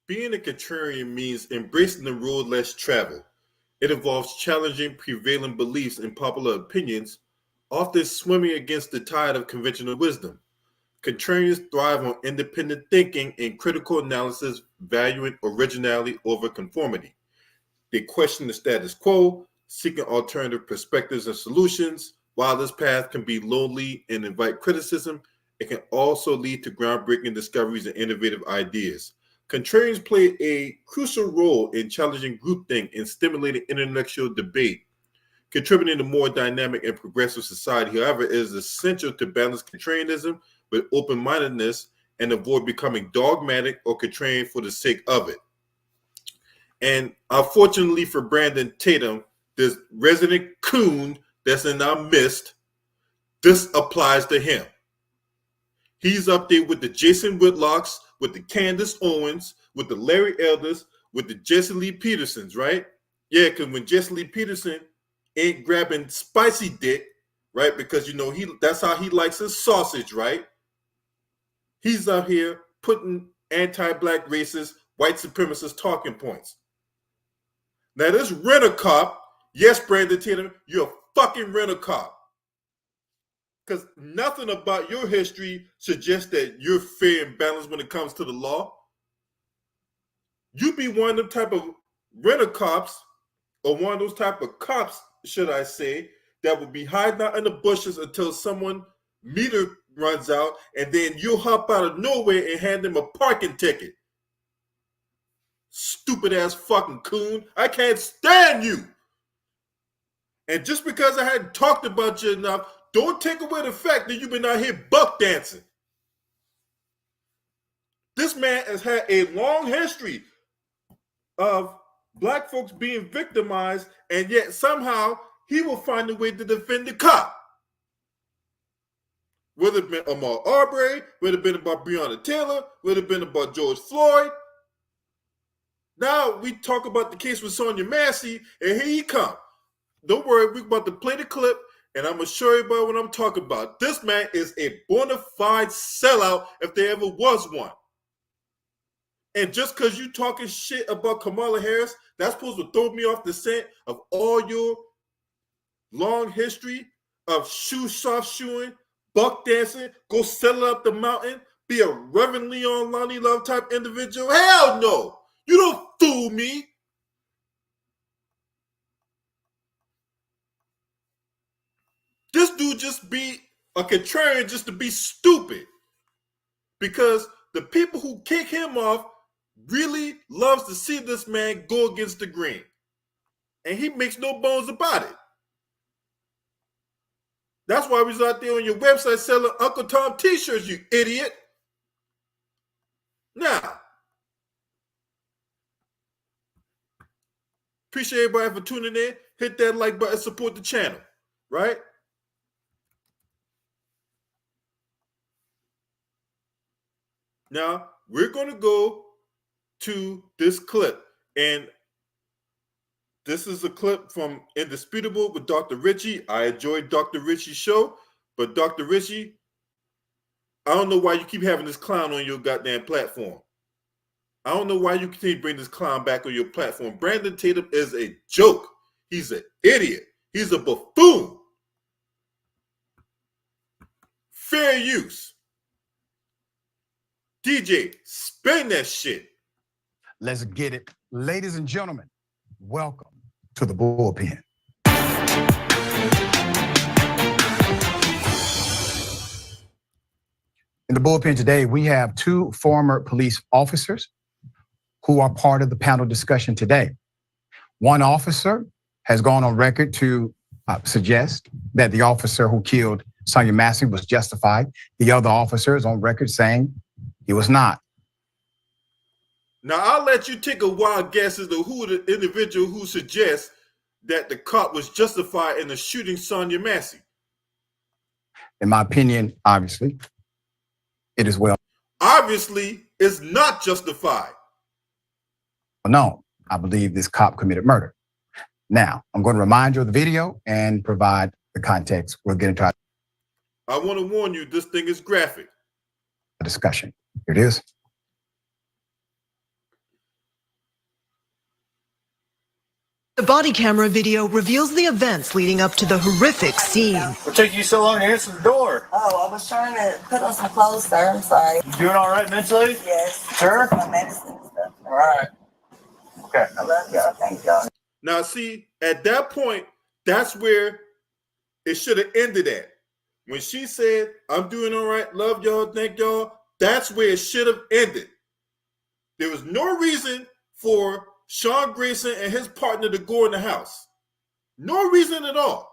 Being a contrarian means embracing the road less traveled. It involves challenging prevailing beliefs and popular opinions, often swimming against the tide of conventional wisdom. Contrarians thrive on independent thinking and critical analysis, valuing originality over conformity. They question the status quo, seeking alternative perspectives and solutions. While this path can be lonely and invite criticism, it can also lead to groundbreaking discoveries and innovative ideas. Contrarians play a crucial role in challenging groupthink and stimulating intellectual debate, contributing to more dynamic and progressive society. However, it is essential to balance contrarianism with open-mindedness and avoid becoming dogmatic or contrarian for the sake of it. And unfortunately for Brandon Tatum, this resident coon that's in our midst, this applies to him. He's up there with the Jason Whitlocks, with the Candace Owens, with the Larry Elders, with the Jesse Lee Petersons, right? Yeah, because when Jesse Lee Peterson ain't grabbing spicy dick, right? Because that's how he likes his sausage, right? He's out here putting anti-black racist, white supremacist talking points. Now this rent-a-cop, yes, Brandon Tatum, you're a fucking rent-a-cop. Because nothing about your history suggests that you're fair and balanced when it comes to the law. You be one of them type of rent-a-cops, or one of those type of cops, should I say, that would be hiding out in the bushes until someone meter runs out, and then you'll hop out of nowhere and hand them a parking ticket. Stupid ass fucking coon. I can't stand you. And just because I hadn't talked about you enough, don't take away the fact that you've been out here buck dancing. This man has had a long history of black folks being victimized, and yet somehow he will find a way to defend the cop. Whether it been Ahmaud Arbery, whether it been about Breonna Taylor, whether it been about George Floyd. Now we talk about the case with Sonia Massey, and here he come. Don't worry, we're about to play the clip, and I'm going to show everybody what I'm talking about. This man is a bona fide sellout if there ever was one. And just because you talking shit about Kamala Harris, that's supposed to throw me off the scent of all your long history of soft shoeing, buck dancing, go settle up the mountain, be a Reverend Leon Lonnie Love type individual? Hell no! You don't fool me! This dude just be a contrarian just to be stupid. Because the people who kick him off really loves to see this man go against the grain. And he makes no bones about it. That's why we was out there on your website selling Uncle Tom t-shirts, you idiot. Now, appreciate everybody for tuning in. Hit that like button, support the channel, right? Now, we're going to go to this clip. And this is a clip from Indefnsible with Dr. Richie. I enjoyed Dr. Richie's show. But Dr. Richie, I don't know why you keep having this clown on your goddamn platform. I don't know why you continue to bring this clown back on your platform. Brandon Tatum is a joke. He's an idiot. He's a buffoon. Fair use. DJ, spin that shit. Let's get it. Ladies and gentlemen, welcome to the bullpen. In the bullpen today, we have two former police officers who are part of the panel discussion today. One officer has gone on record to suggest that the officer who killed Sonia Massey was justified. The other officer is on record saying he was not. Now, I'll let you take a wild guess as to who the individual who suggests that the cop was justified in the shooting Sonia Massey. In my opinion, obviously, it is well. Obviously, it's not justified. No, I believe this cop committed murder. Now, I'm going to remind you of the video and provide the context. We'll get into our I want to warn you, this thing is graphic. discussion. Here it is. The body camera video reveals the events leading up to the horrific scene. What took you so long to answer the door? Oh, I was trying to put on some clothes, sir. I'm sorry. You doing all right mentally? Yes. Sure? My medicine and stuff. All right. Okay. I love y'all. Thank y'all. Now, see, at that point, that's where it should have ended at. When she said, I'm doing all right, love y'all, thank y'all, that's where it should have ended. There was no reason for Sean Grayson and his partner to go in the house. No reason at all.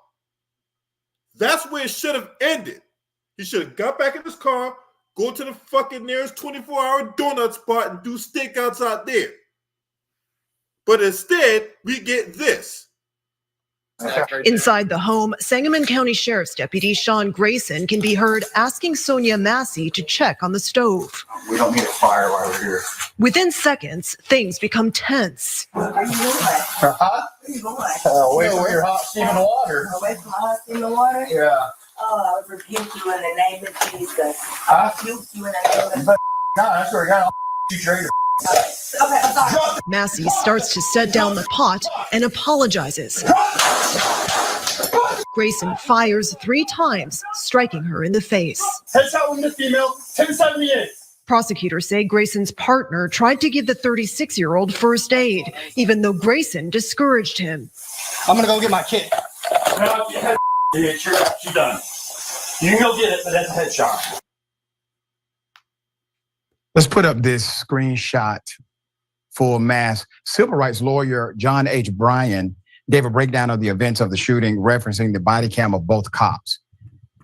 That's where it should have ended. He should have got back in his car, go to the fucking nearest 24-hour donut spot and do stakeouts out there. But instead, we get this. Inside the home, Sangamon County Sheriff's Deputy Sean Grayson can be heard asking Sonia Massey to check on the stove. We don't need a fire while we're here. Within seconds, things become tense. Where are you going? Huh? Where you going? Away from your hot steaming water. Away from my hot steaming water? Yeah. Oh, I rebuke you in the name of Jesus. Huh? I rebuke you in the name of God, I swear to God, I'll shoot you later. Okay, I'm sorry. Massey starts to set down the pot and apologizes. Grayson fires 3 times, striking her in the face. Headshot woman, female, 1078. Prosecutors say Grayson's partner tried to give the 36-year-old first aid, even though Grayson discouraged him. I'm gonna go get my kit. No, she's done. You can go get it, but that's a headshot. Let's put up this screenshot for mass. Civil rights lawyer John H. Bryan gave a breakdown of the events of the shooting, referencing the body cam of both cops.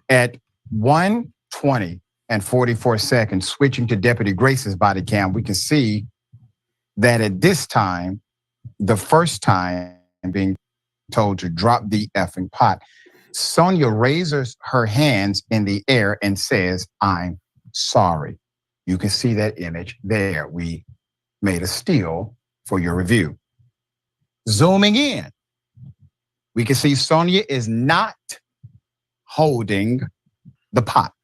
At 1:20 and 44 seconds, switching to Deputy Grace's body cam, we can see that at this time, the first time being told to drop the effing pot, Sonia raises her hands in the air and says, "I'm sorry." You can see that image there. We made a still for your review. Zooming in, we can see Sonia is not holding the pot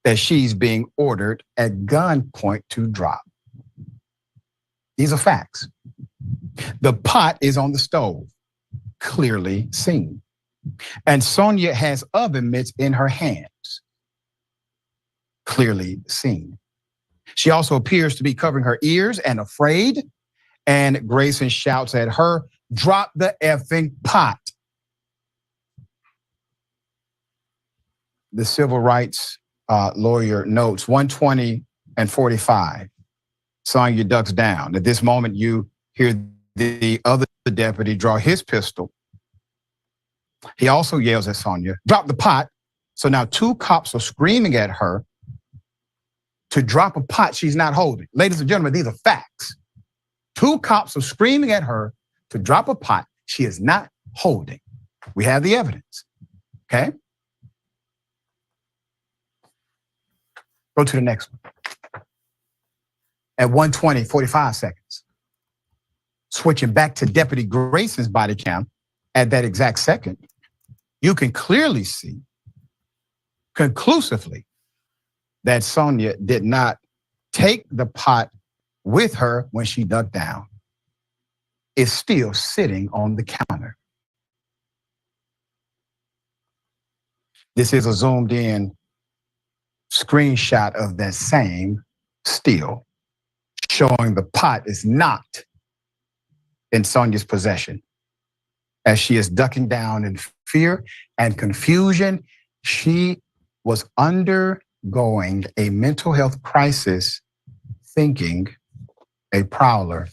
that she's being ordered at gunpoint to drop. These are facts. The pot is on the stove, clearly seen. And Sonia has oven mitts in her hands, clearly seen. She also appears to be covering her ears and afraid, and Grayson shouts at her, "Drop the effing pot." The civil rights lawyer notes 1:20 and 45. Sonia ducks down. At this moment, you hear the other deputy draw his pistol. He also yells at Sonia, "Drop the pot." So now 2 cops are screaming at her to drop a pot she's not holding. Ladies and gentlemen, these are facts. 2 cops are screaming at her to drop a pot she is not holding. We have the evidence, okay? Go to the next one. At 1:20, 45 seconds. Switching back to Deputy Grayson's body cam at that exact second, you can clearly see conclusively that Sonia did not take the pot with her when she ducked down. It's still sitting on the counter. This is a zoomed in screenshot of that same still, showing the pot is not in Sonia's possession. As she is ducking down in fear and confusion, she was undergoing a mental health crisis, thinking a prowler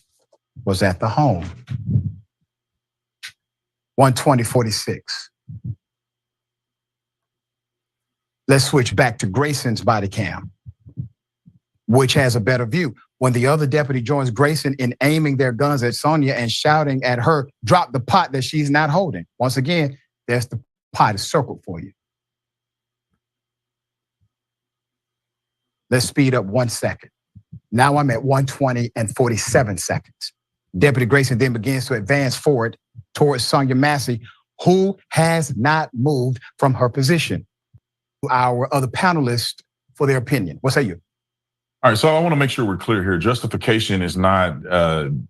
was at the home. 1:20:46. Let's switch back to Grayson's body cam, which has a better view. When the other deputy joins Grayson in aiming their guns at Sonia and shouting at her, "Drop the pot that she's not holding." Once again, there's the pot is circled for you. Let's speed up 1 second. Now I'm at 1:20 and 47 seconds. Deputy Grayson then begins to advance forward towards Sonia Massey, who has not moved from her position. Our other panelists for their opinion. What say you? All right, so I want to make sure we're clear here. Justification is not,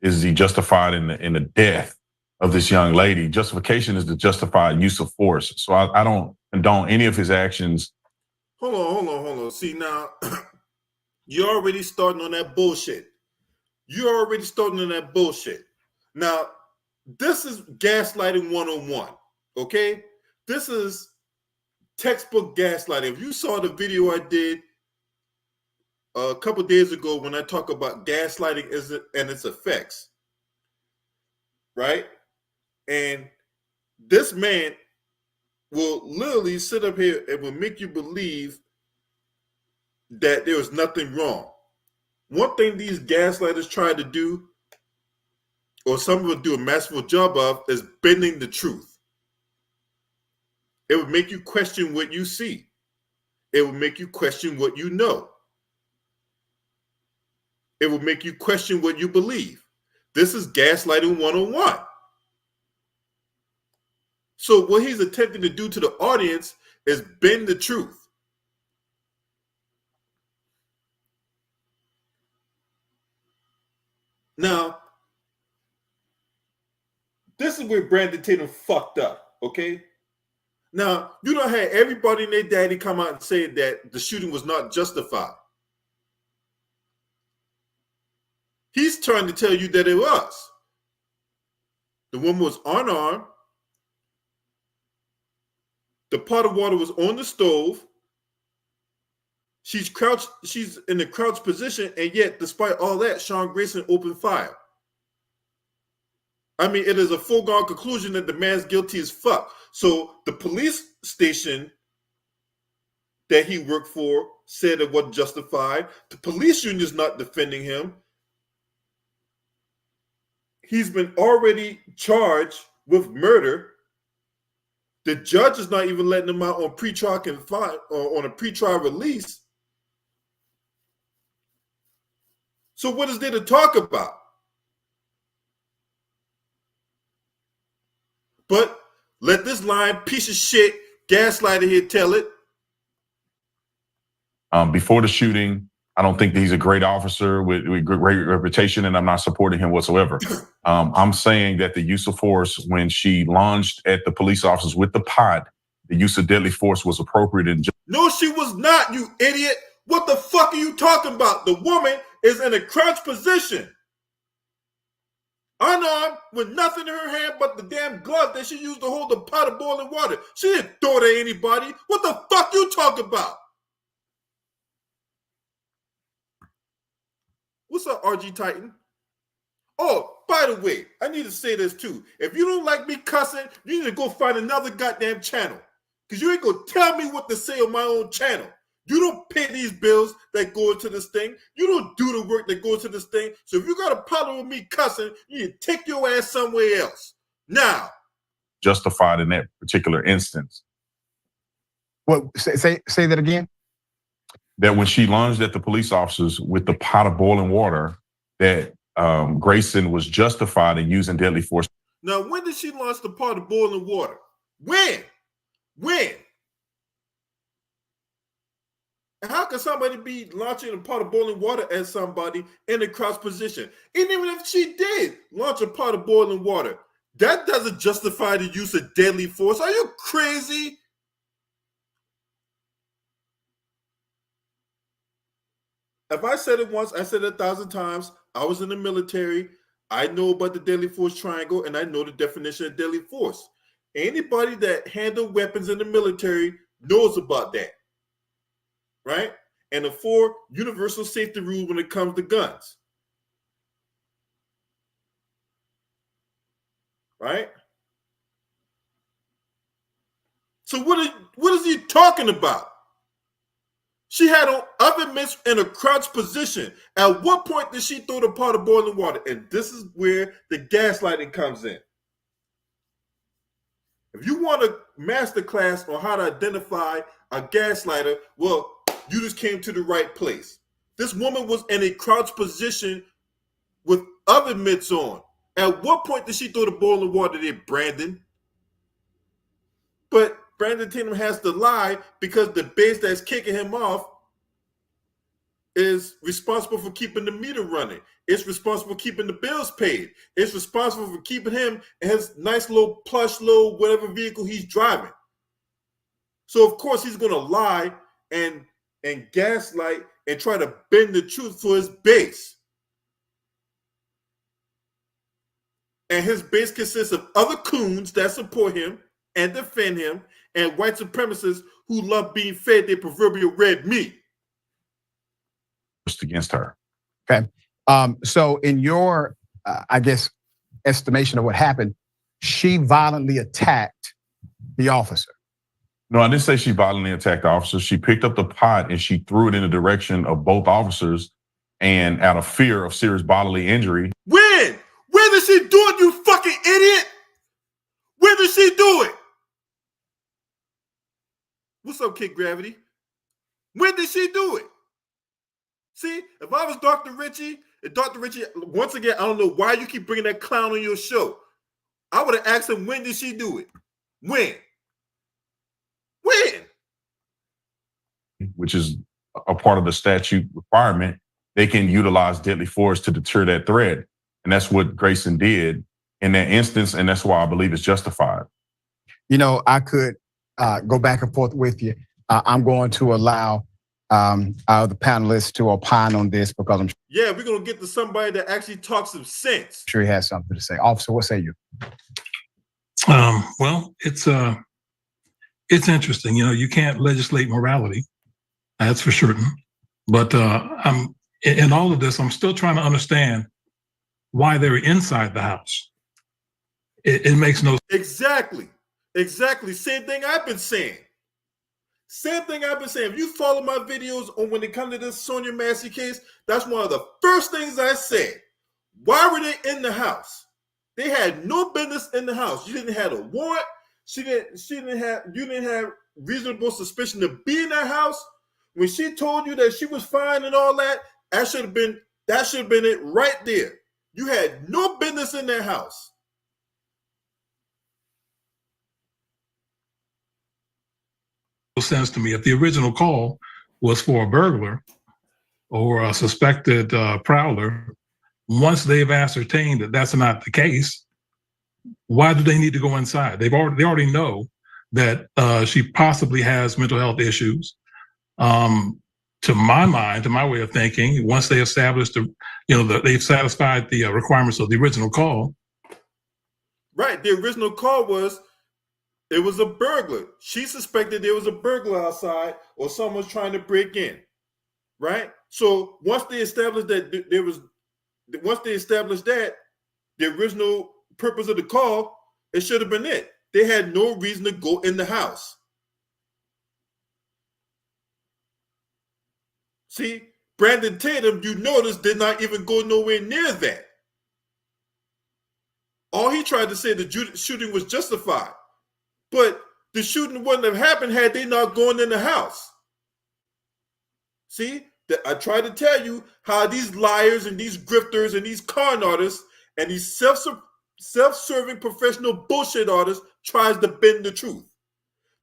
is he justified in the death of this young lady. Justification is the justified use of force. So I don't condone any of his actions. Hold on. See, now, you're already starting on that bullshit. Now, this is gaslighting 101, okay? This is textbook gaslighting. If you saw the video I did a couple days ago when I talk about gaslighting and its effects, right? And this man will literally sit up here and will make you believe that there was nothing wrong. One thing these gaslighters try to do, or some of them do a masterful job of, is bending the truth. It would make you question what you see. It would make you question what you know. It will make you question what you believe. This is gaslighting 101. So what he's attempting to do to the audience is bend the truth. Now, this is where Brandon Tatum fucked up, okay? Now, you don't have everybody and their daddy come out and say that the shooting was not justified. He's trying to tell you that it was. The woman was unarmed. The pot of water was on the stove. She's crouched. She's in the crouched position, and yet, despite all that, Sean Grayson opened fire. I mean, it is a foregone conclusion that the man's guilty as fuck. So the police station that he worked for said it wasn't justified. The police union is not defending him. He's been already charged with murder. The judge is not even letting him out on pretrial confinement or on a pretrial release. So what is there to talk about? But let this lying piece of shit gaslighter here tell it. Before the shooting, I don't think that he's a great officer with great reputation, and I'm not supporting him whatsoever. I'm saying that the use of force when she lunged at the police officers with the pot, the use of deadly force was appropriate. And no, she was not, you idiot. What the fuck are you talking about? The woman is in a crouched position, unarmed, with nothing in her hand but the damn glove that she used to hold the pot of boiling water. She didn't throw it at anybody. What the fuck you talking about? What's up, RG Titan? Oh, by the way, I need to say this too. If you don't like me cussing, you need to go find another goddamn channel. Because you ain't going to tell me what to say on my own channel. You don't pay these bills that go into this thing. You don't do the work that goes into this thing. So if you got a problem with me cussing, you need to take your ass somewhere else. Now. Justified in that particular instance. What? Say that again? That when she lunged at the police officers with the pot of boiling water, that Grayson was justified in using deadly force. Now, when did she launch the pot of boiling water? When? And how can somebody be launching a pot of boiling water at somebody in a crouched position? And even if she did launch a pot of boiling water, that doesn't justify the use of deadly force. Are you crazy? If I said it once, I said it 1,000 times. I was in the military. I know about the deadly force triangle, and I know the definition of deadly force. Anybody that handled weapons in the military knows about that, right? And the 4 universal safety rules when it comes to guns, right? So what is he talking about? She had on oven mitts in a crouched position. At what point did she throw the pot of boiling water? And this is where the gaslighting comes in. If you want a masterclass on how to identify a gaslighter, well, you just came to the right place. This woman was in a crouched position with oven mitts on. At what point did she throw the boiling water there, Brandon? But Brandon Tatum has to lie because the base that's kicking him off is responsible for keeping the meter running. It's responsible for keeping the bills paid. It's responsible for keeping him in his nice little plush little whatever vehicle he's driving. So of course he's gonna lie and gaslight and try to bend the truth for his base. And his base consists of other coons that support him and defend him, and white supremacists who love being fed their proverbial red meat. Against her. Okay. So in your, I guess, estimation of what happened, she violently attacked the officer. No, I didn't say she violently attacked the officer. She picked up the pot and she threw it in the direction of both officers, and out of fear of serious bodily injury. When? Where did she do it, you fucking idiot? Where did she do it? What's up, Kid Gravity? When did she do it? See, if I was Dr. Richie, and Dr. Richie, once again, I don't know why you keep bringing that clown on your show. I would have asked him, when did she do it? When? When? Which is a part of the statute requirement. They can utilize deadly force to deter that threat. And that's what Grayson did in that instance. And that's why I believe it's justified. You know, I could go back and forth with you. I'm going to allow the panelists to opine on this because I'm Yeah, we're going to get to somebody that actually talks some sense. sure he has something to say. Officer, what say you? Well, it's interesting. You know, you can't legislate morality. That's for certain. But I'm in all of this, I'm still trying to understand why they're inside the house. It makes no sense. Exactly. Same thing I've been saying. If you follow my videos on when it comes to this Sonia Massey case, that's one of the first things I said. Why were they in the house? They had no business in the house. You didn't have a warrant. You didn't have reasonable suspicion to be in that house. When she told you that she was fine and all that, that should have been it right there. You had no business in that house. Sense to me. If the original call was for a burglar or a suspected prowler, once they've ascertained that that's not the case, why do they need to go inside? They already know that she possibly has mental health issues. To my mind, to my way of thinking, once they established they've satisfied the requirements of the original call. Right, the original call was it was a burglar. She suspected there was a burglar outside or someone's trying to break in, right? So once they established that the original purpose of the call, it should have been it. They had no reason to go in the house. See, Brandon Tatum, you notice, did not even go nowhere near that. All he tried to say, the shooting was justified. But the shooting wouldn't have happened had they not gone in the house. See, I tried to tell you how these liars and these grifters and these con artists and these self-serving professional bullshit artists tries to bend the truth.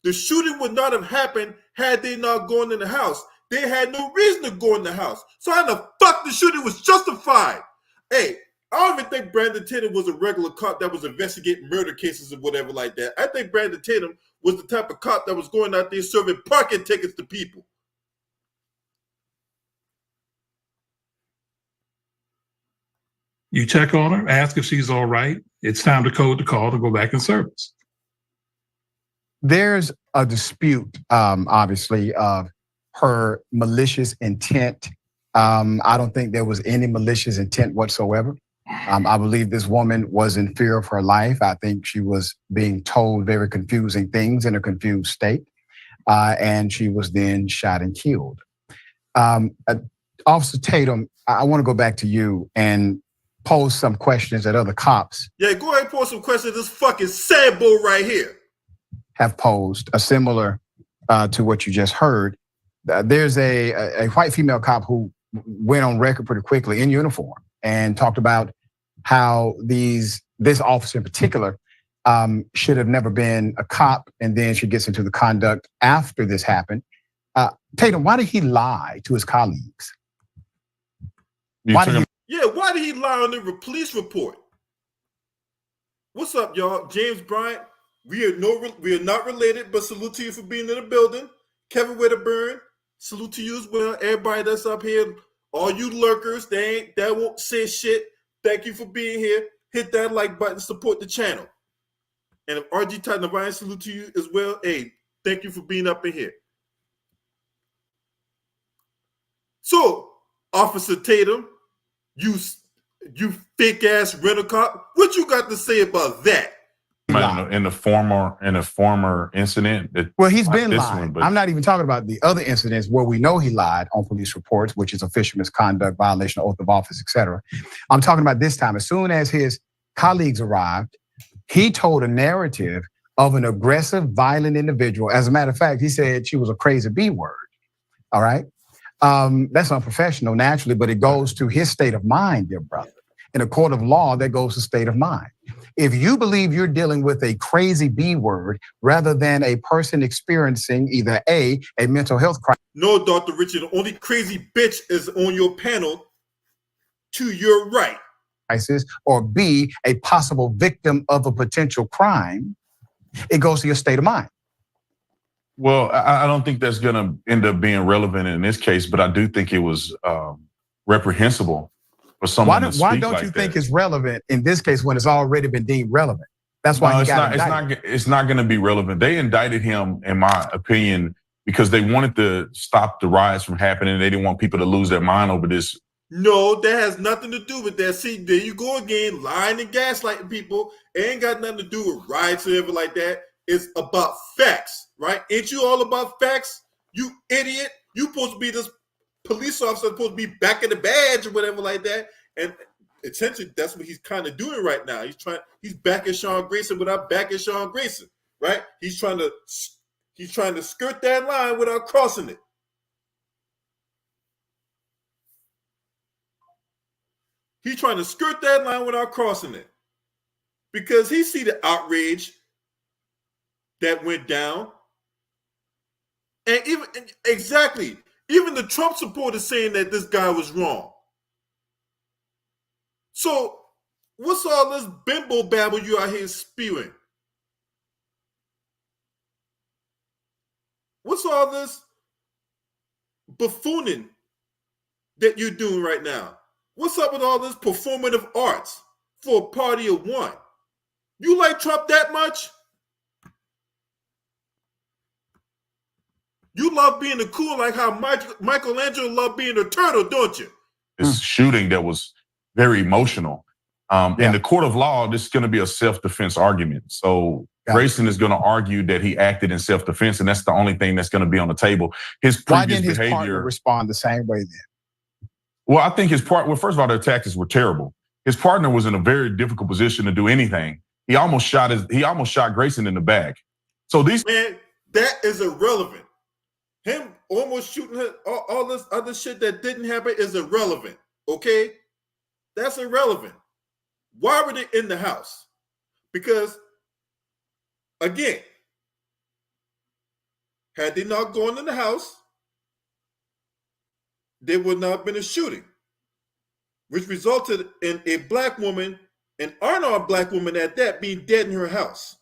The shooting would not have happened had they not gone in the house. They had no reason to go in the house. So how the fuck the shooting was justified? Hey, I don't even think Brandon Tatum was a regular cop that was investigating murder cases or whatever like that. I think Brandon Tatum was the type of cop that was going out there serving parking tickets to people. You check on her, ask if she's all right. It's time to code the call to go back in service. There's a dispute, obviously, of her malicious intent. I don't think there was any malicious intent whatsoever. I believe this woman was in fear of her life. I think she was being told very confusing things in a confused state. And she was then shot and killed. Officer Tatum, I want to go back to you and pose some questions that other cops. Yeah, go ahead and pose some questions. This fucking sad boy right here have posed, similar to what you just heard. There's a white female cop who went on record pretty quickly in uniform and talked about how this officer in particular should have never been a cop, and then she gets into the conduct after this happened. Tatum, why did he lie to his colleagues? Why did Yeah, why did he lie on the police report? What's up, y'all? James Bryant. We are not related, but salute to you for being in the building. Kevin Wedderburn, salute to you as well. Everybody that's up here, all you lurkers, that won't say shit. Thank you for being here. Hit that like button, support the channel. And if RG Titan Ryan, salute to you as well. Hey, thank you for being up in here. So, Officer Tatum, you fake ass rental cop, what you got to say about that? In the former incident. Well, he's been this lying. one, but I'm not even talking about the other incidents where we know he lied on police reports, which is official misconduct, violation of oath of office, etc. I'm talking about this time. As soon as his colleagues arrived, he told a narrative of an aggressive, violent individual. As a matter of fact, he said she was a crazy B word. All right. That's unprofessional, naturally, but it goes to his state of mind, dear brother. In a court of law, that goes to state of mind. If you believe you're dealing with a crazy B word rather than a person experiencing either a mental health crisis. No, Dr. Richard, the only crazy bitch is on your panel to your right. Or B, a possible victim of a potential crime, it goes to your state of mind. Well, I don't think that's going to end up being relevant in this case, but I do think it was reprehensible for someone to speak why don't like you that. think it's relevant in this case when it's already been deemed relevant? That's why he got indicted. It's not going to be relevant. They indicted him, in my opinion, because they wanted to stop the riots from happening. They didn't want people to lose their mind over this. No, that has nothing to do with that. See, there you go again, lying and gaslighting people. It ain't got nothing to do with riots or anything like that. It's about facts, right? Ain't you all about facts? You idiot. You supposed to be this police officer, supposed to be back in the badge or whatever like that. And essentially, that's what he's kind of doing right now. He's backing Sean Grayson without backing Sean Grayson, right? He's trying to skirt that line without crossing it. He's trying to skirt that line without crossing it. Because he see the outrage that went down. And even the Trump supporters saying that this guy was wrong. So what's all this bimbo babble you out here spewing? What's all this buffooning that you're doing right now? What's up with all this performative arts for a party of one? You like Trump that much? You love being the cool like how Michelangelo loved being a turtle, don't you? This shooting that was very emotional. In the court of law, this is going to be a self-defense argument. So Grayson is going to argue that he acted in self-defense, and that's the only thing that's going to be on the table. His previous Why didn't behavior his partner respond the same way then? Well, I think well, first of all, their tactics were terrible. His partner was in a very difficult position to do anything. He almost shot Grayson in the back. So man, that is irrelevant. Him almost shooting her, all this other shit that didn't happen is irrelevant. Okay, that's irrelevant. Why were they in the house? Because again, had they not gone in the house, there would not have been a shooting, which resulted in a black woman, an unarmed black woman at that, being dead in her house.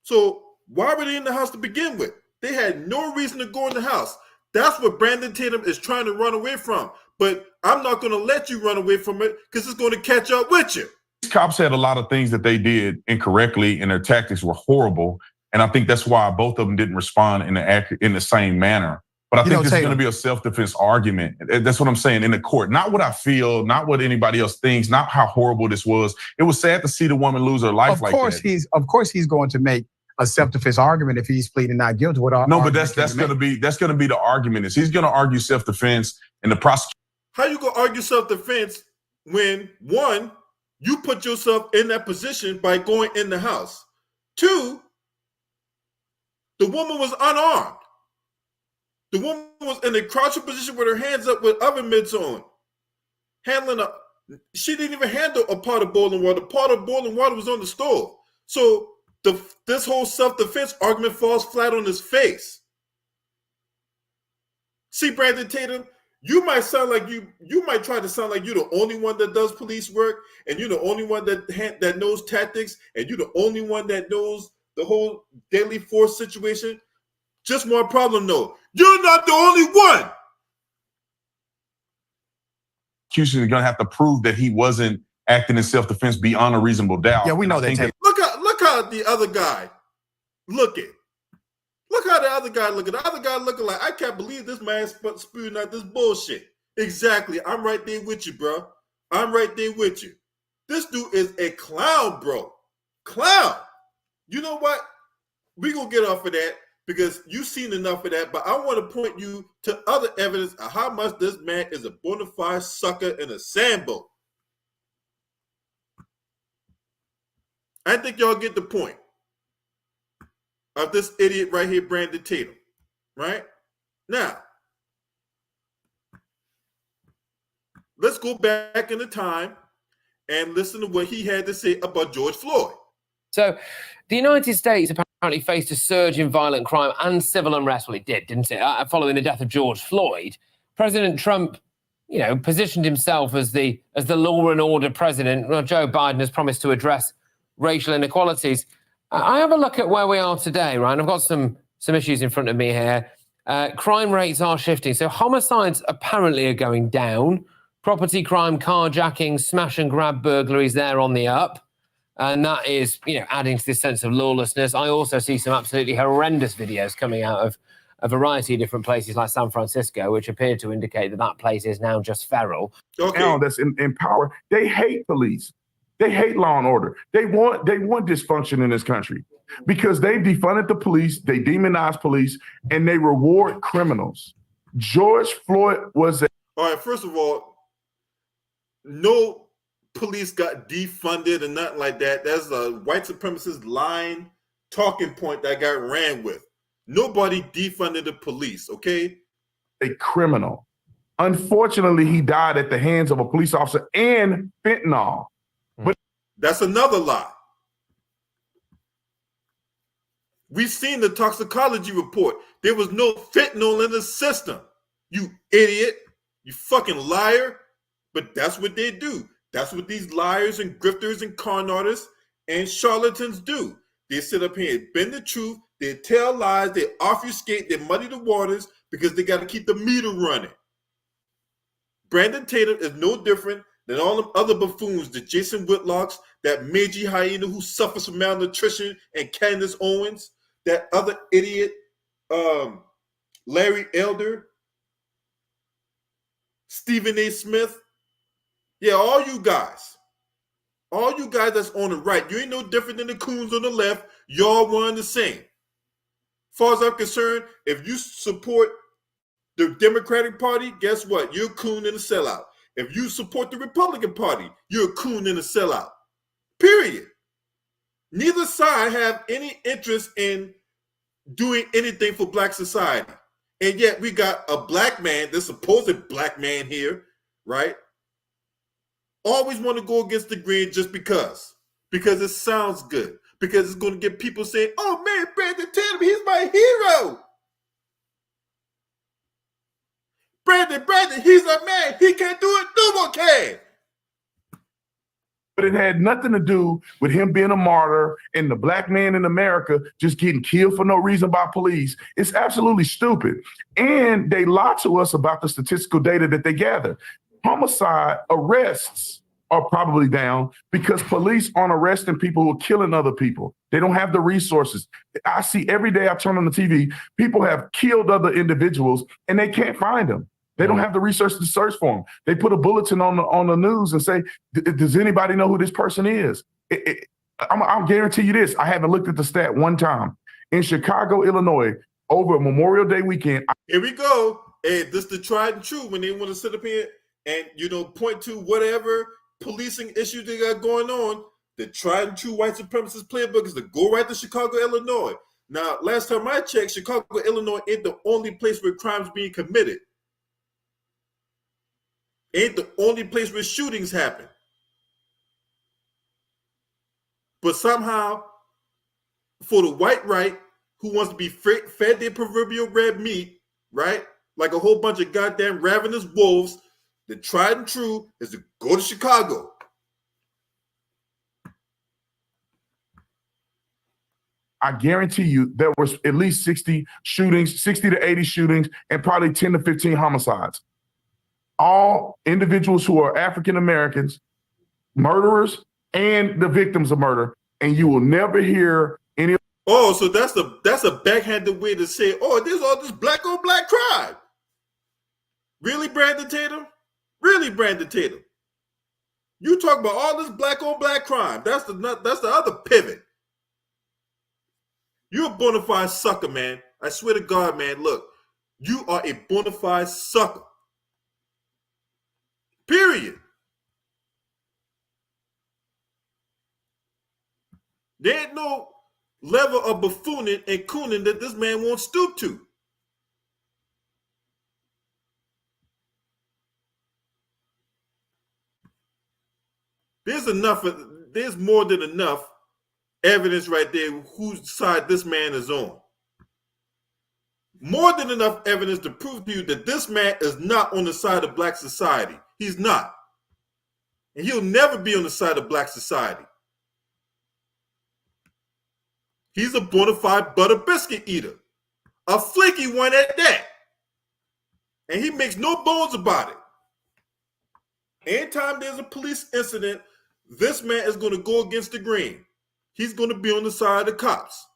So why were they in the house to begin with? They had no reason to go in the house. That's what Brandon Tatum is trying to run away from. But I'm not going to let you run away from it because it's going to catch up with you. These cops had a lot of things that they did incorrectly, and their tactics were horrible. And I think that's why both of them didn't respond in the same manner. But I think this is going to be a self-defense argument. That's what I'm saying in the court. Not what I feel, not what anybody else thinks, not how horrible this was. It was sad to see the woman lose her life like that. Of course, he's going to make a self-defense argument if he's pleading not guilty. No, but that's going to be the argument. Is he's going to argue self-defense, and the prosecutor. How you going to argue self-defense when, one, you put yourself in that position by going in the house? Two, the woman was unarmed. The woman was in a crouching position with her hands up with oven mitts on. She didn't even handle a pot of boiling water. The pot of boiling water was on the stove. So this whole self-defense argument falls flat on his face. See, Brandon Tatum, You might sound like you might try to sound like you're the only one that does police work, and you're the only one that knows tactics, and you're the only one that knows the whole deadly force situation. Just one problem, though. You're not the only one. Prosecution is going to have to prove that he wasn't acting in self-defense beyond a reasonable doubt. Yeah, we know that. Look how the other guy looking. Look how the other guy looking. The other guy looking like, I can't believe this man's spewing out this bullshit. Exactly. I'm right there with you, bro. I'm right there with you. This dude is a clown, bro. Clown. You know what? We're going to get off of that because you've seen enough of that, but I want to point you to other evidence of how much this man is a bona fide sucker and a sambo. I think y'all get the point of this idiot right here, Brandon Tatum, right? Now, let's go back in the time and listen to what he had to say about George Floyd. So the United States apparently faced a surge in violent crime and civil unrest. Well, it did, didn't it? Following the death of George Floyd, President Trump, positioned himself as the law and order president. Well, Joe Biden has promised to address racial inequalities. I have a look at where we are today, right? I've got some issues in front of me here. Crime rates are shifting. So homicides apparently are going down. Property crime, carjacking, smash and grab burglaries, they're on the up. And that is, adding to this sense of lawlessness. I also see some absolutely horrendous videos coming out of a variety of different places like San Francisco, which appear to indicate that place is now just feral. Okay. Now that's in power. They hate police. They hate law and order. They want dysfunction in this country because they defunded the police, they demonize police, and they reward criminals. George Floyd was all right, first of all, no police got defunded and nothing like that. That's a white supremacist line talking point that got ran with. Nobody defunded the police, okay? a criminal. Unfortunately, he died at the hands of a police officer and fentanyl. But that's another lie. We've seen the toxicology report. There was no fentanyl in the system. You idiot. You fucking liar. But that's what they do. That's what these liars and grifters and con artists and charlatans do. They sit up here and bend the truth. They tell lies. They obfuscate. They muddy the waters because they got to keep the meter running. Brandon Tatum is no different than all them other buffoons, the Jason Whitlocks, that Meiji hyena who suffers from malnutrition, and Candace Owens, that other idiot, Larry Elder, Stephen A. Smith. Yeah, all you guys that's on the right, you ain't no different than the coons on the left. Y'all one the same. As far as I'm concerned, if you support the Democratic Party, guess what? You're a coon and a sellout. If you support the Republican Party, you're a coon and a sellout. Period. Neither side have any interest in doing anything for black society. And yet we got a black man, this supposed black man here, right? Always want to go against the grain just because it sounds good, because it's going to get people saying, oh man, Brandon Tatum, he's my hero. Brandon, he's a man. He can't do it. No one can. it had nothing to do with him being a martyr and the black man in America just getting killed for no reason by police. It's absolutely stupid. And they lie to us about the statistical data that they gather. Homicide arrests are probably down because police aren't arresting people who are killing other people. They don't have the resources. I see every day I turn on the TV, people have killed other individuals and they can't find them. They don't have the resources to search for them. They put a bulletin on the news and say, does anybody know who this person is? I'll guarantee you this. I haven't looked at the stat one time. In Chicago, Illinois, over Memorial Day weekend. Here we go. And this is the tried and true when they want to sit up here and, point to whatever policing issues they got going on. The tried and true white supremacist playbook is to go right to Chicago, Illinois. Now, last time I checked, Chicago, Illinois ain't the only place where crime's being committed. Ain't the only place where shootings happen. But somehow, for the white right, who wants to be fed their proverbial red meat, right? like a whole bunch of goddamn ravenous wolves. The tried and true is to go to Chicago. I guarantee you there was at least 60 shootings, 60 to 80 shootings, and probably 10 to 15 homicides. All individuals who are African Americans, murderers, and the victims of murder. And you will never hear any. Oh, so that's a backhanded way to say, oh, there's all this black on black crime. Really, Brandon Tatum? Really, Brandon Tatum? You talk about all this black on black crime. That's the other pivot. You're a bona fide sucker, man. I swear to God, man. Look, you are a bona fide sucker. Period. There ain't no level of buffooning and cooning that this man won't stoop to. There's more than enough evidence right there whose side this man is on. More than enough evidence to prove to you that this man is not on the side of black society. He's not. And he'll never be on the side of black society. He's a bona fide butter biscuit eater. A flaky one at that. And he makes no bones about it. Anytime there's a police incident, this man is going to go against the grain. He's going to be on the side of the cops.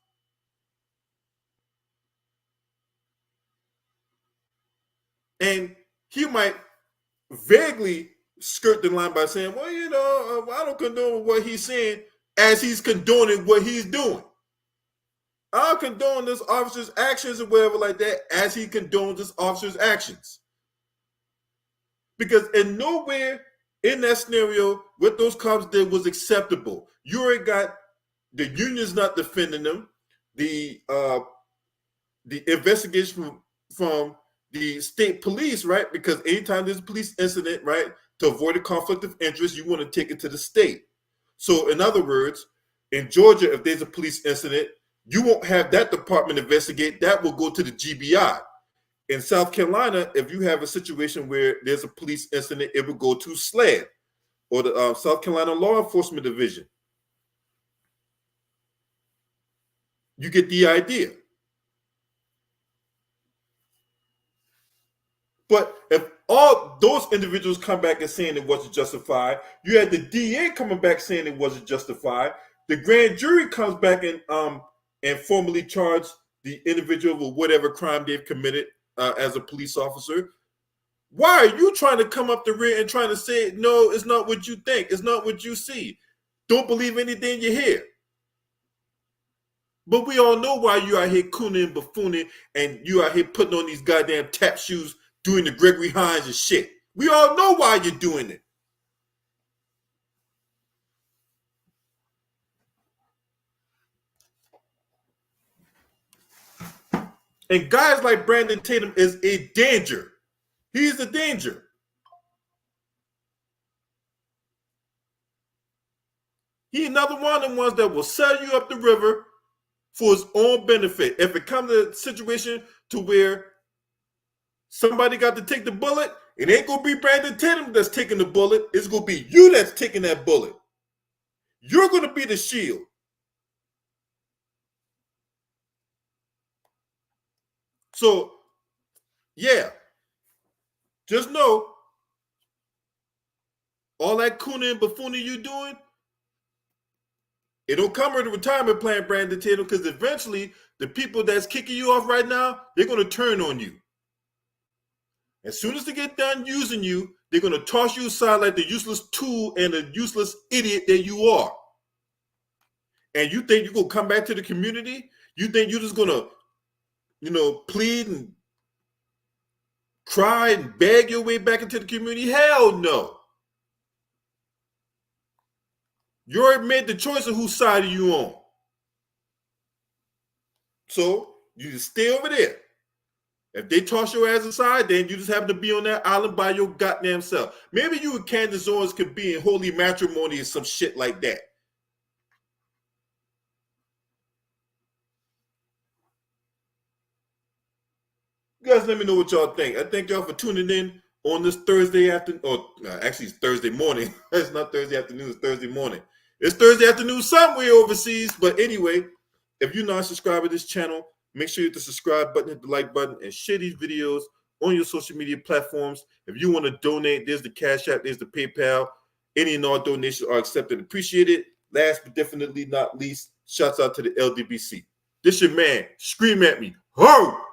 And he might vaguely skirt the line by saying, well, you know, I don't condone what he's saying as he's condoning what he's doing. I'll condone this officer's actions or whatever like that as he condones this officer's actions. Because in nowhere in that scenario, what those cops did was acceptable. You already got the union's not defending them. The investigation from the state police, right? Because anytime there's a police incident, right, to avoid a conflict of interest, you want to take it to the state. So in other words, in Georgia, if there's a police incident, you won't have that department investigate. That will go to the GBI. In South Carolina, if you have a situation where there's a police incident, it will go to SLED or the South Carolina Law Enforcement Division. You get the idea. But if all those individuals come back and saying it wasn't justified, you had the DA coming back saying it wasn't justified. The grand jury comes back and formally charge the individual with whatever crime they've committed as a police officer. Why are you trying to come up the rear and trying to say, no, it's not what you think. It's not what you see. Don't believe anything you hear. But we all know why you out here cooning and buffooning and you out here putting on these goddamn tap shoes doing the Gregory Hines and shit. We all know why you're doing it. And guys like Brandon Tatum is a danger. He's a danger. He's another one of the ones that will sell you up the river for his own benefit. If it comes to a situation to where somebody got to take the bullet, it ain't going to be Brandon Tatum that's taking the bullet. It's going to be you that's taking that bullet. You're going to be the shield. So, yeah, just know all that cooning and buffooning you doing, it don't come with a retirement plan, Brandon Tatum, because eventually the people that's kicking you off right now, they're going to turn on you. As soon as they get done using you, they're going to toss you aside like the useless tool and the useless idiot that you are. And you think you're going to come back to the community? You think you're just going to, plead and cry and beg your way back into the community? Hell no. You already made the choice of whose side are you on. So you just stay over there. If they toss your ass aside, then you just have to be on that island by your goddamn self. Maybe you and Candace Owens could be in holy matrimony or some shit like that. You guys let me know what y'all think. I thank y'all for tuning in on this Thursday afternoon. Or actually, it's Thursday morning. It's not Thursday afternoon. It's Thursday morning. It's Thursday afternoon somewhere overseas. But anyway, if you're not subscribed to this channel, make sure you hit the subscribe button, hit the like button, and share these videos on your social media platforms. If you want to donate, there's the Cash App, there's the PayPal. Any and all donations are accepted and appreciated. Last but definitely not least, shouts out to the LDBC. This your man. Scream at me. Ho!